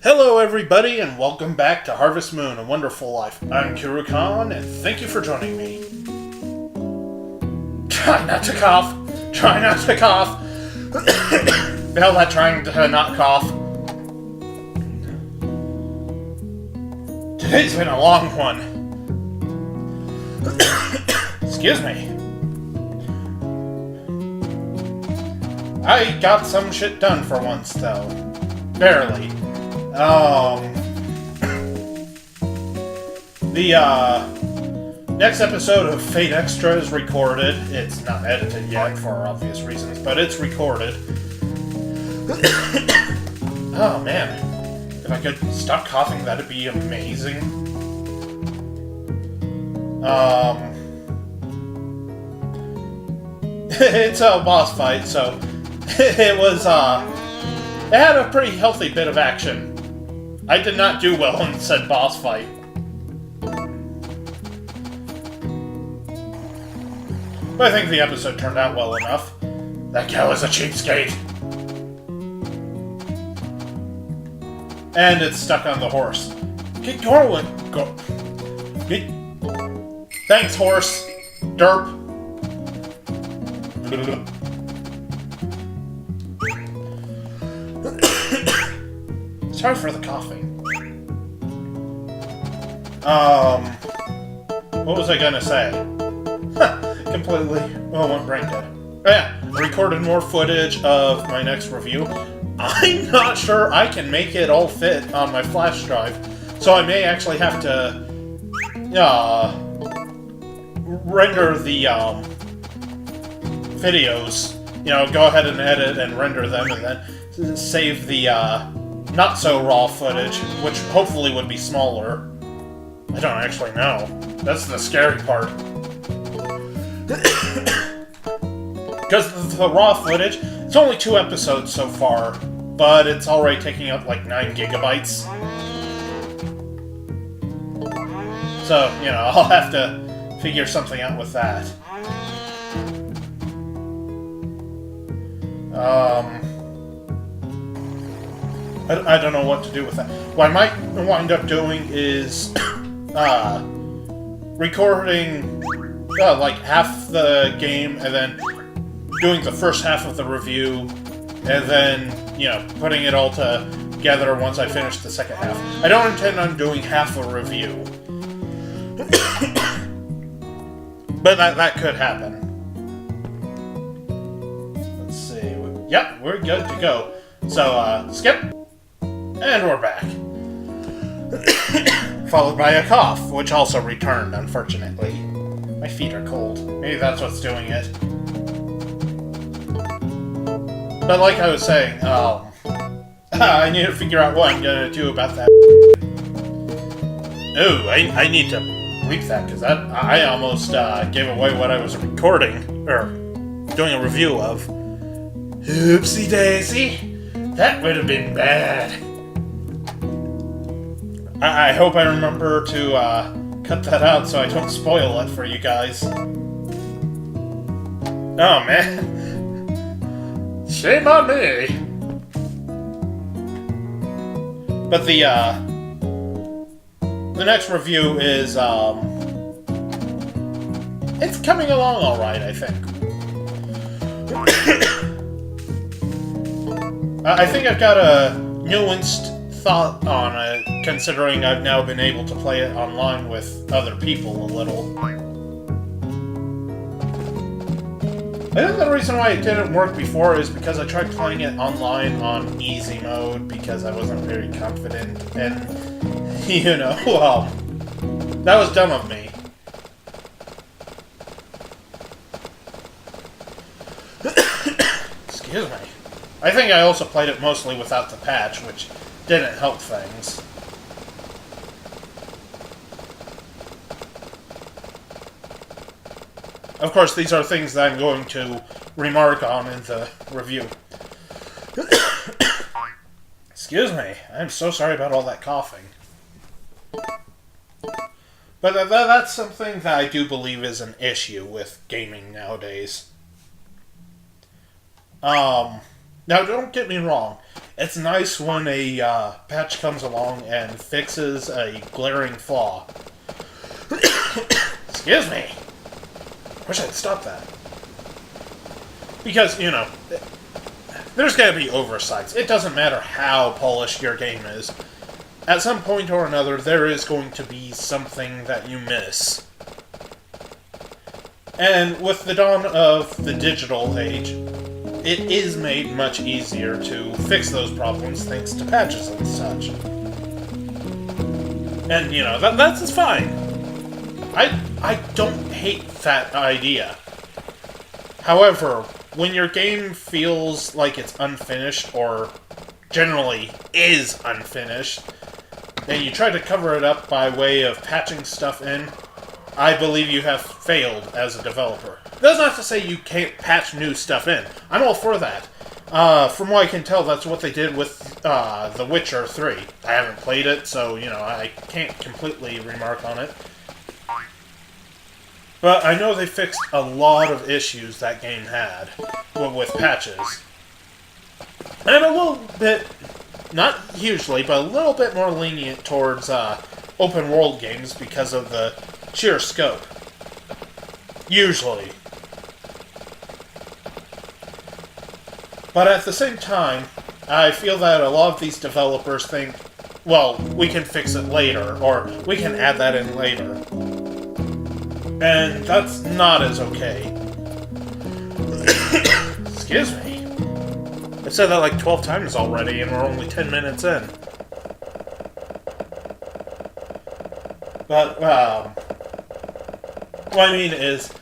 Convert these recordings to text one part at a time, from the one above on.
Hello everybody and welcome back to Harvest Moon, A Wonderful Life. I'm Kirukan and thank you for joining me. Try not to cough. Try not to cough. Fail at trying to not cough. Today's been a long one. Excuse me. I got some shit done for once though. Barely. The next episode of Fate Extra is recorded. It's not edited yet for obvious reasons, but it's recorded. Oh man, if I could stop coughing, that'd be amazing. It's a boss fight, so it was, it had a pretty healthy bit of action. I did not do well in said boss fight. But I think the episode turned out well enough. That cow is a cheapskate. And it's stuck on the horse. Get going. Go. Get. Thanks, horse. Derp. Sorry for the coughing. What was I gonna say? Completely. Oh, went brain dead. Oh, yeah, recorded more footage of my next review. I'm not sure I can make it all fit on my flash drive, so I may actually have to, render the, videos. You know, go ahead and edit and render them, and then save the, not-so-raw footage, which hopefully would be smaller. I don't actually know. That's the scary part. Because the raw footage, it's only 2 episodes so far, but it's already taking up like 9 gigabytes. So, you know, I'll have to figure something out with that. I don't know what to do with that. What I might wind up doing is recording like half the game and then doing the first half of the review and then, you know, putting it all together once I finish the second half. I don't intend on doing half a review. But that could happen. Let's see. Yep, we're good to go. So, skip. And we're back. Followed by a cough, which also returned, unfortunately. My feet are cold. Maybe that's what's doing it. But like I was saying, I need to figure out what I'm gonna do about that. Ooh, I need to bleep that, because I almost gave away what I was recording, or doing a review of. Oopsie daisy. That would have been bad. I hope I remember to cut that out so I don't spoil it for you guys. Oh man. Shame on me. But the next review is, it's coming along alright, I think. I think I've got a nuanced thought on it, considering I've now been able to play it online with other people a little. I think the reason why it didn't work before is because I tried playing it online on easy mode because I wasn't very confident, and, you know, well, that was dumb of me. Excuse me. I think I also played it mostly without the patch, which didn't help things. Of course, these are things that I'm going to remark on in the review. Excuse me, I'm so sorry about all that coughing. But that's something that I do believe is an issue with gaming nowadays. Now, don't get me wrong. It's nice when a patch comes along and fixes a glaring flaw. Excuse me. Wish I'd stop that. Because, you know, there's gotta be oversights. It doesn't matter how polished your game is. At some point or another, there is going to be something that you miss. And with the dawn of the digital age, it is made much easier to fix those problems thanks to patches and such. And, you know, that's fine. I don't hate that idea. However, when your game feels like it's unfinished, or generally is unfinished, and you try to cover it up by way of patching stuff in, I believe you have failed as a developer. That's not to say you can't patch new stuff in. I'm all for that. From what I can tell, that's what they did with The Witcher 3. I haven't played it, so, you know, I can't completely remark on it. But I know they fixed a lot of issues that game had with patches. And a little bit, not hugely, but a little bit more lenient towards open world games because of the sheer scope. Usually. But at the same time, I feel that a lot of these developers think, well, we can fix it later, or we can add that in later. And that's not as okay. Excuse me. I've said that like 12 times already, and we're only 10 minutes in. But, what I mean is,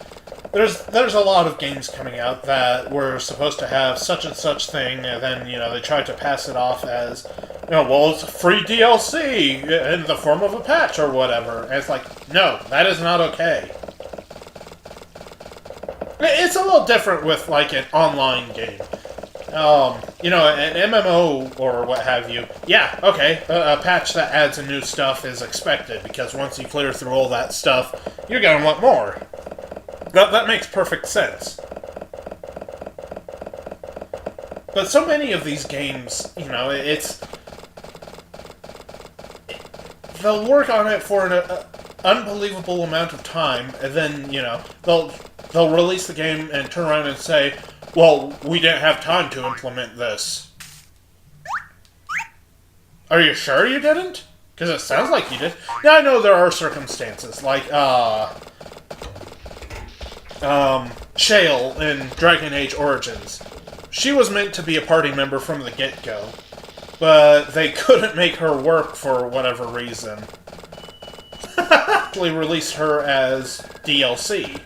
there's a lot of games coming out that were supposed to have such and such thing, and then, you know, they tried to pass it off as, you know, well, it's free DLC in the form of a patch or whatever. And it's like, no, that is not okay. It's a little different with, like, an online game. You know, an MMO or what have you. Yeah, okay, a patch that adds in new stuff is expected, because once you clear through all that stuff, you're gonna want more. That makes perfect sense. But so many of these games, you know, they'll work on it for an unbelievable amount of time, and then, you know, they'll release the game and turn around and say, well, we didn't have time to implement this. Are you sure you didn't? Because it sounds like you did. Yeah, I know there are circumstances, like, Shale in Dragon Age Origins. She was meant to be a party member from the get-go, but they couldn't make her work for whatever reason. Actually released her as DLC.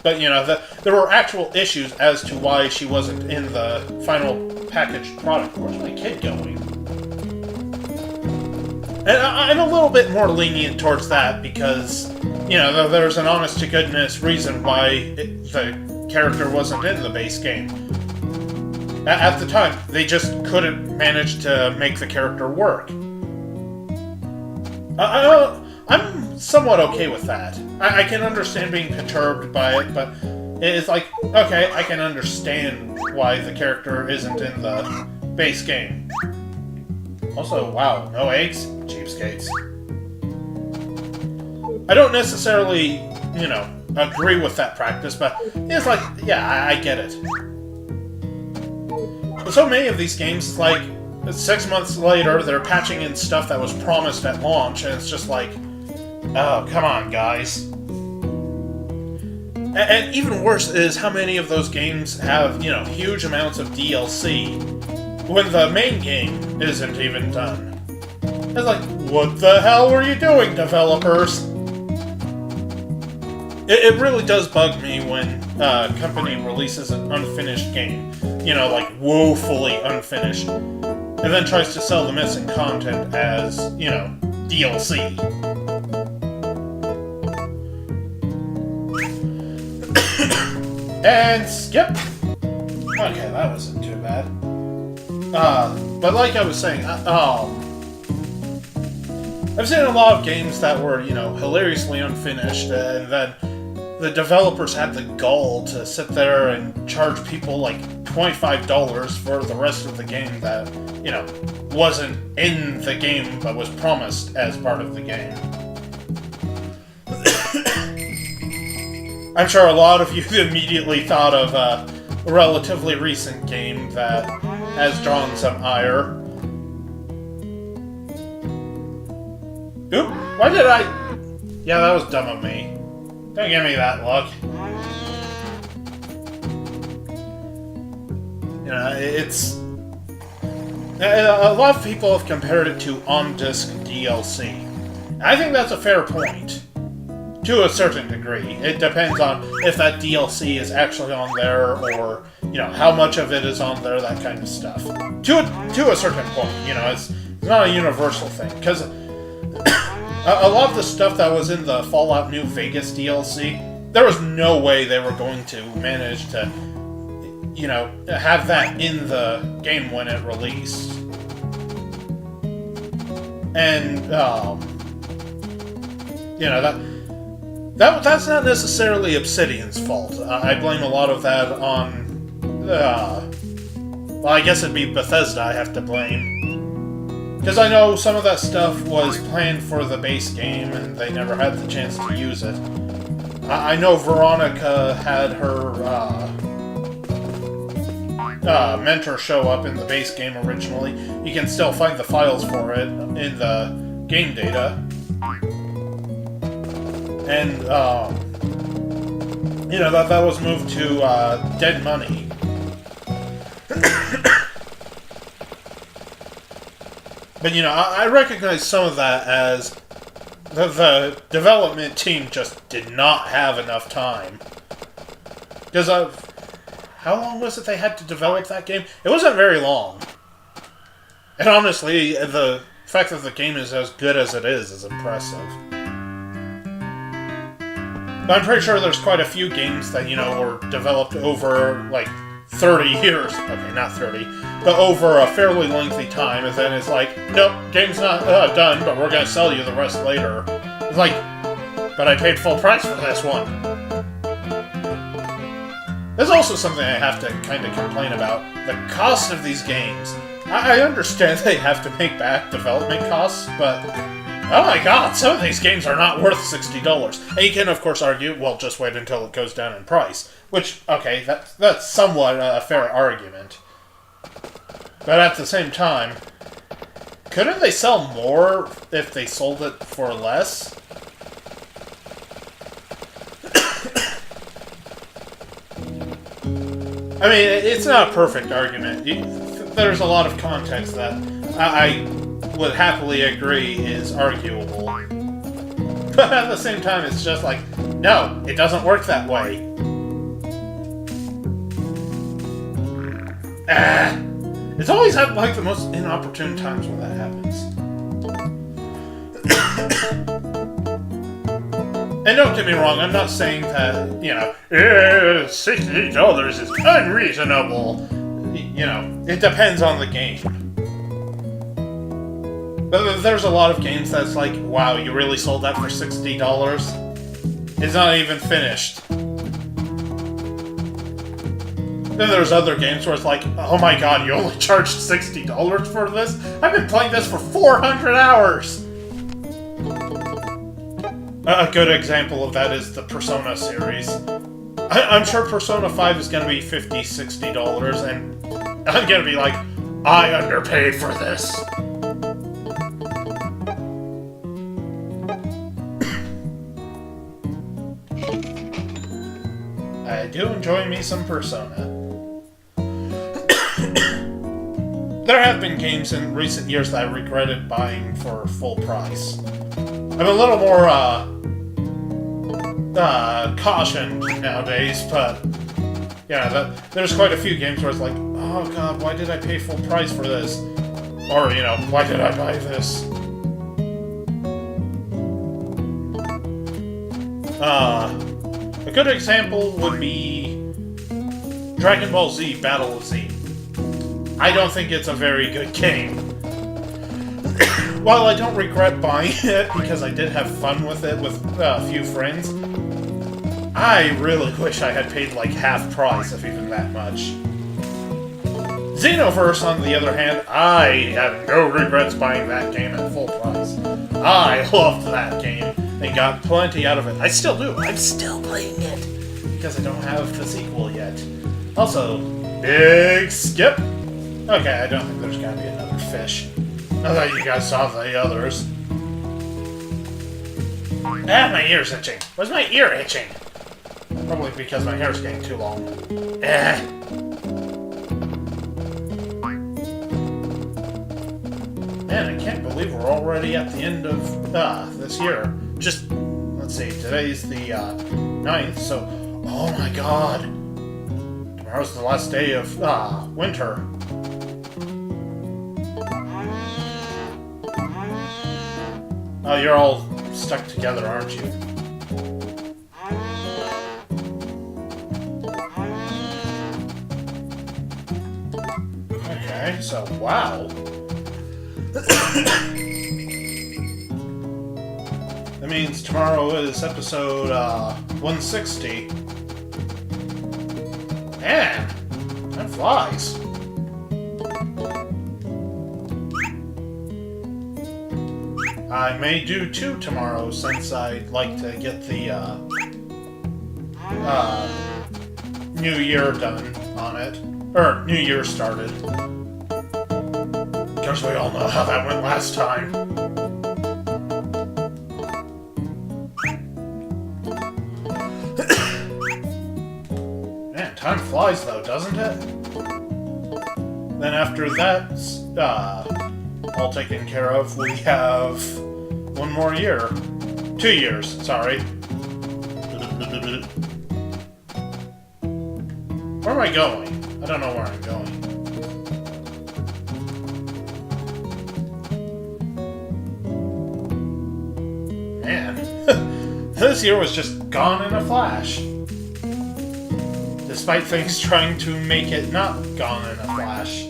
But, you know, there were actual issues as to why she wasn't in the final packaged product. Where's my kid going? And I'm a little bit more lenient towards that because, you know, there's an honest-to-goodness reason why the character wasn't in the base game. At the time, they just couldn't manage to make the character work. I'm somewhat okay with that. I can understand being perturbed by it, but it's like, okay, I can understand why the character isn't in the base game. Also, wow, no eggs? Cheapskates. I don't necessarily, you know, agree with that practice, but it's like, yeah, I get it. But so many of these games, it's like, 6 months later, they're patching in stuff that was promised at launch, and it's just like, oh, come on, guys. And even worse is how many of those games have, you know, huge amounts of DLC when the main game isn't even done. It's like, what the hell were you doing, developers? It really does bug me when a company releases an unfinished game. You know, like, woefully unfinished. And then tries to sell the missing content as, you know, DLC. And skip! Okay, that wasn't too bad. But like I was saying, I've seen a lot of games that were, you know, hilariously unfinished, and then the developers had the gall to sit there and charge people like $25 for the rest of the game that, you know, wasn't in the game but was promised as part of the game. I'm sure a lot of you immediately thought of a relatively recent game that has drawn some ire. Oop, why did I... Yeah, that was dumb of me. Don't give me that look. You know, it's... A lot of people have compared it to on-disc DLC. I think that's a fair point. To a certain degree. It depends on if that DLC is actually on there, or, you know, how much of it is on there, that kind of stuff. To a certain point, you know, it's not a universal thing. Because a lot of the stuff that was in the Fallout New Vegas DLC, there was no way they were going to manage to, you know, have that in the game when it released. And, you know, that's not necessarily Obsidian's fault. I blame a lot of that on, well, I guess it'd be Bethesda I have to blame. Because I know some of that stuff was planned for the base game, and they never had the chance to use it. I know Veronica had her, mentor show up in the base game originally. You can still find the files for it in the game data. And, you know, that was moved to, Dead Money. But, you know, I recognize some of that as the development team just did not have enough time. Because how long was it they had to develop that game? It wasn't very long. And honestly, the fact that the game is as good as it is impressive. But I'm pretty sure there's quite a few games that, you know, were developed over, like, 30 years. Okay, not 30. But over a fairly lengthy time, and then it's like, nope, game's not done, but we're gonna sell you the rest later. It's like, but I paid full price for this one. There's also something I have to kind of complain about. The cost of these games. I understand they have to make back development costs, but... oh my god, some of these games are not worth $60. And you can, of course, argue, well, just wait until it goes down in price. Which, okay, that's somewhat a fair argument. But at the same time, couldn't they sell more if they sold it for less? I mean, it's not a perfect argument. There's a lot of context that I would happily agree is arguable. But at the same time, it's just like, no, it doesn't work that way. It's always at, like, the most inopportune times when that happens. And don't get me wrong, I'm not saying that, you know, $60 is unreasonable. You know, it depends on the game. But there's a lot of games that's like, wow, you really sold that for $60? It's not even finished. Then there's other games where it's like, oh my god, you only charged $60 for this? I've been playing this for 400 hours! A good example of that is the Persona series. I'm sure Persona 5 is going to be $50, $60, and I'm going to be like, I underpaid for this. I do enjoy me some Persona. There have been games in recent years that I regretted buying for full price. I'm a little more, cautioned nowadays, but, yeah, there's quite a few games where it's like, oh god, why did I pay full price for this? Or, you know, why did I buy this? A good example would be Dragon Ball Z Battle of Z. I don't think it's a very good game. While I don't regret buying it because I did have fun with it with a few friends, I really wish I had paid like half price, if even that much. Xenoverse, on the other hand, I have no regrets buying that game at full price. I loved that game and got plenty out of it. I still do. I'm still playing it because I don't have the sequel yet. Also, big skip. Okay, I don't think there's gonna be another fish. I thought you guys saw the others. Ah, my ear's itching. Why's my ear itching? Probably because my hair's getting too long. Man, I can't believe we're already at the end of this year. Just, let's see, today's the 9th, so, oh my god. Tomorrow's the last day of winter. Oh, you're all stuck together, aren't you? Okay, so, wow. That means tomorrow is episode 160. Man, time flies. I may do 2 tomorrow since I'd like to get the New Year done on it. Or, New Year started. Because we all know how that went last time. Man, time flies though, doesn't it? Then after that's all taken care of, we have 1 more year. 2 years, sorry. Where am I going? I don't know where I'm going. Man, this year was just gone in a flash. Despite things trying to make it not gone in a flash.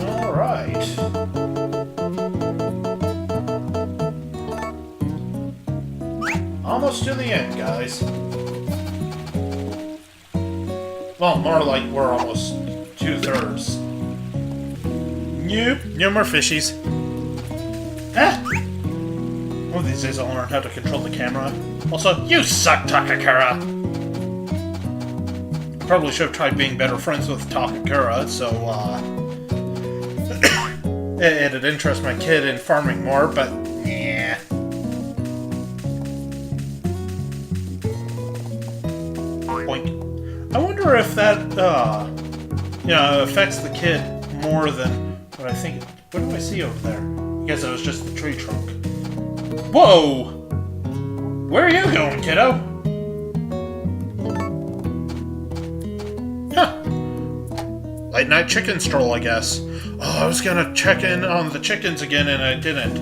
Alright. Almost to the end, guys. Well, more like we're almost 2/3. Nope, no more fishies. Ah! One of these days I'll learn how to control the camera. Also, you suck, Takakura! Probably should have tried being better friends with Takakura, so, it'd interest my kid in farming more, but, yeah. Boink. I wonder if that, affects the kid more than what I think. What do I see over there? I guess it was just the tree trunk. Whoa! Where are you going, kiddo? Huh. Late night chicken stroll, I guess. Oh, I was gonna check in on the chickens again and I didn't.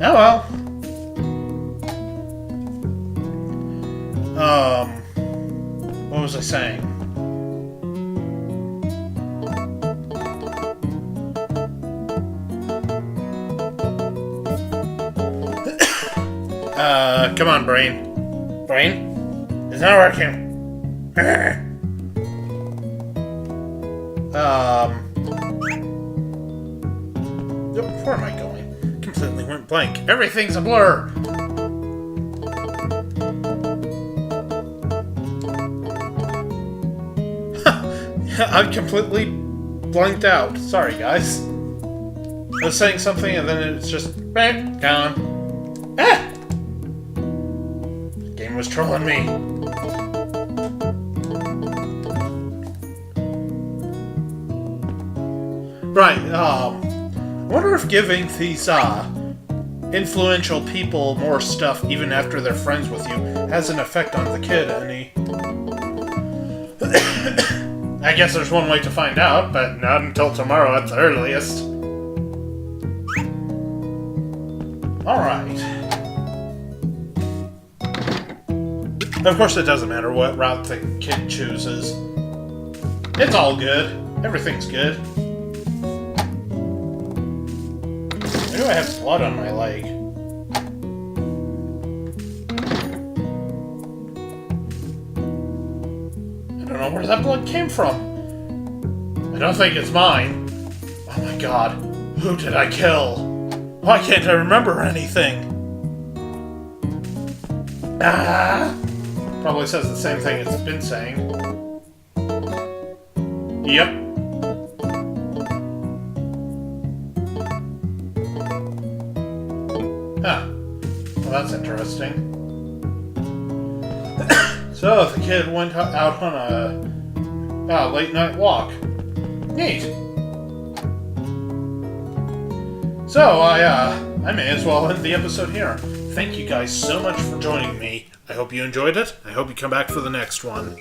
Oh well. What was I saying? Come on, Brain. Brain? It's not working. Where am I going? Completely went blank. Everything's a blur! I'm completely blanked out. Sorry, guys. I was saying something and then it's just gone. Ah! The game was trolling me. Right, I wonder if giving these, influential people more stuff even after they're friends with you has an effect on the kid any. I guess there's one way to find out, but not until tomorrow at the earliest. Alright. Of course it doesn't matter what route the kid chooses. It's all good. Everything's good. Why do I have blood on my leg? don't know where that blood came from. I don't think it's mine. Oh my god. Who did I kill? Why can't I remember anything? Ah! Probably says the same thing it's been saying. Yep. Huh. Well, that's interesting. So, the kid went out on a late night walk. Neat. So, I may as well end the episode here. Thank you guys so much for joining me. I hope you enjoyed it. I hope you come back for the next one.